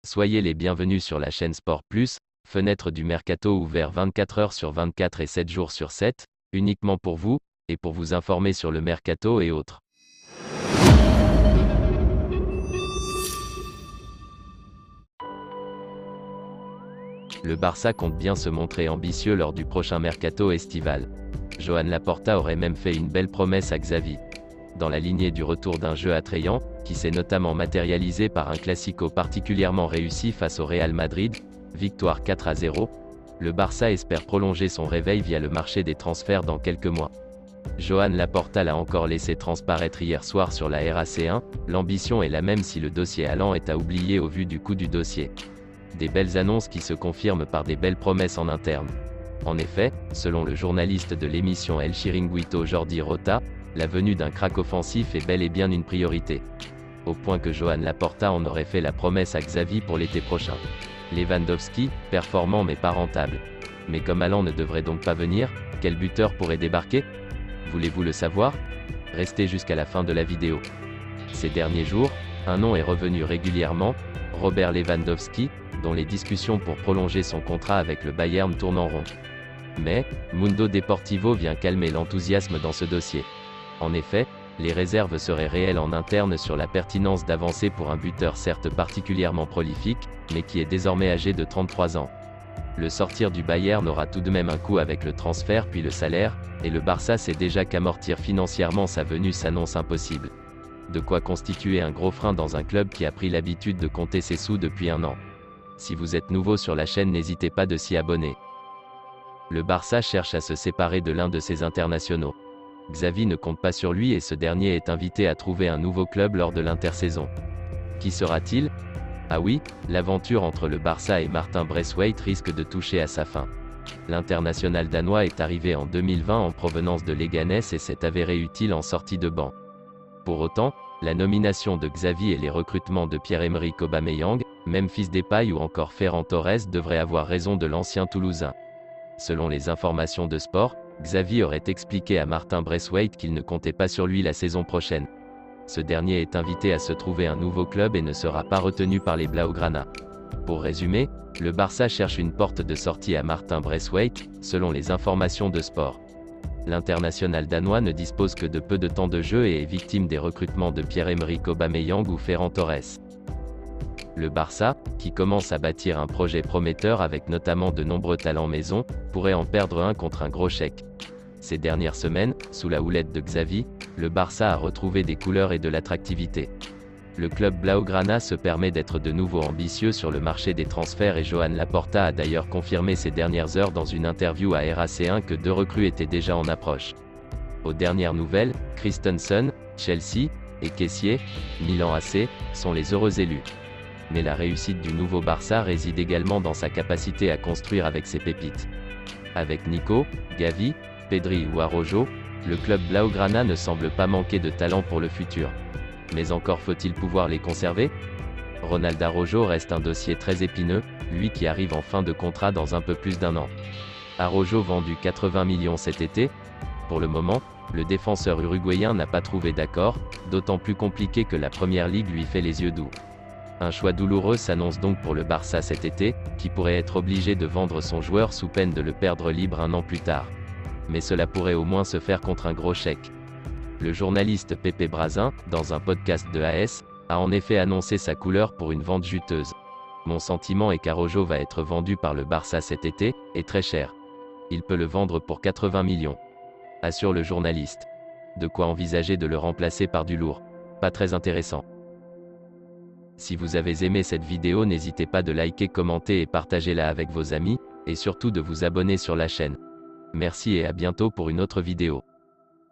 Soyez les bienvenus sur la chaîne Sport Plus, fenêtre du mercato ouvert 24 heures sur 24 et 7 jours sur 7, uniquement pour vous, et pour vous informer sur le mercato et autres. Le Barça compte bien se montrer ambitieux lors du prochain mercato estival. Joan Laporta aurait même fait une belle promesse à Xavi. Dans la lignée du retour d'un jeu attrayant, qui s'est notamment matérialisé par un classico particulièrement réussi face au Real Madrid, victoire 4-0, le Barça espère prolonger son réveil via le marché des transferts dans quelques mois. Joan Laporta l'a encore laissé transparaître hier soir sur la RAC1, l'ambition est la même si le dossier Haaland est à oublier au vu du coût du dossier. Des belles annonces qui se confirment par des belles promesses en interne. En effet, selon le journaliste de l'émission El Chiringuito Jordi Rota, la venue d'un crack offensif est bel et bien une priorité. Au point que Joan Laporta en aurait fait la promesse à Xavi pour l'été prochain. Lewandowski, performant mais pas rentable. Mais comme Haaland ne devrait donc pas venir, quel buteur pourrait débarquer? Voulez-vous le savoir? Restez jusqu'à la fin de la vidéo. Ces derniers jours, un nom est revenu régulièrement, Robert Lewandowski, dont les discussions pour prolonger son contrat avec le Bayern tournent en rond. Mais, Mundo Deportivo vient calmer l'enthousiasme dans ce dossier. En effet, les réserves seraient réelles en interne sur la pertinence d'avancer pour un buteur certes particulièrement prolifique, mais qui est désormais âgé de 33 ans. Le sortir du Bayern aura tout de même un coût avec le transfert puis le salaire, et le Barça sait déjà qu'amortir financièrement sa venue s'annonce impossible. De quoi constituer un gros frein dans un club qui a pris l'habitude de compter ses sous depuis un an. Si vous êtes nouveau sur la chaîne, n'hésitez pas de s'y abonner. Le Barça cherche à se séparer de l'un de ses internationaux. Xavi ne compte pas sur lui et ce dernier est invité à trouver un nouveau club lors de l'intersaison. Qui sera-t-il? Ah oui, l'aventure entre le Barça et Martin Braithwaite risque de toucher à sa fin. L'international danois est arrivé en 2020 en provenance de Leganés et s'est avéré utile en sortie de banc. Pour autant, la nomination de Xavi et les recrutements de Pierre-Emerick Aubameyang, Memphis Depay ou encore Ferran Torres devraient avoir raison de l'ancien Toulousain. Selon les informations de Sport, Xavi aurait expliqué à Martin Braithwaite qu'il ne comptait pas sur lui la saison prochaine. Ce dernier est invité à se trouver un nouveau club et ne sera pas retenu par les Blaugrana. Pour résumer, le Barça cherche une porte de sortie à Martin Braithwaite, selon les informations de Sport. L'international danois ne dispose que de peu de temps de jeu et est victime des recrutements de Pierre-Emerick Aubameyang ou Ferran Torres. Le Barça, qui commence à bâtir un projet prometteur avec notamment de nombreux talents maison, pourrait en perdre un contre un gros chèque. Ces dernières semaines, sous la houlette de Xavi, le Barça a retrouvé des couleurs et de l'attractivité. Le club Blaugrana se permet d'être de nouveau ambitieux sur le marché des transferts et Joan Laporta a d'ailleurs confirmé ces dernières heures dans une interview à RAC1 que 2 recrues étaient déjà en approche. Aux dernières nouvelles, Christensen, Chelsea, et Kessié, Milan AC, sont les heureux élus. Mais la réussite du nouveau Barça réside également dans sa capacité à construire avec ses pépites. Avec Nico, Gavi, Pedri ou Araujo, le club Blaugrana ne semble pas manquer de talent pour le futur. Mais encore faut-il pouvoir les conserver? Ronald Araujo reste un dossier très épineux, lui qui arrive en fin de contrat dans un peu plus d'un an. Araujo vendu 80 millions cet été? Pour le moment, le défenseur uruguayen n'a pas trouvé d'accord, d'autant plus compliqué que la Première Ligue lui fait les yeux doux. Un choix douloureux s'annonce donc pour le Barça cet été, qui pourrait être obligé de vendre son joueur sous peine de le perdre libre un an plus tard. Mais cela pourrait au moins se faire contre un gros chèque. Le journaliste Pepe Brazin, dans un podcast de AS, a en effet annoncé sa couleur pour une vente juteuse. Mon sentiment est qu'Araujo va être vendu par le Barça cet été, et très cher. Il peut le vendre pour 80 millions. Assure le journaliste. De quoi envisager de le remplacer par du lourd. Pas très intéressant. Si vous avez aimé cette vidéo, n'hésitez pas de liker, commenter et partager-la avec vos amis, et surtout de vous abonner sur la chaîne. Merci et à bientôt pour une autre vidéo.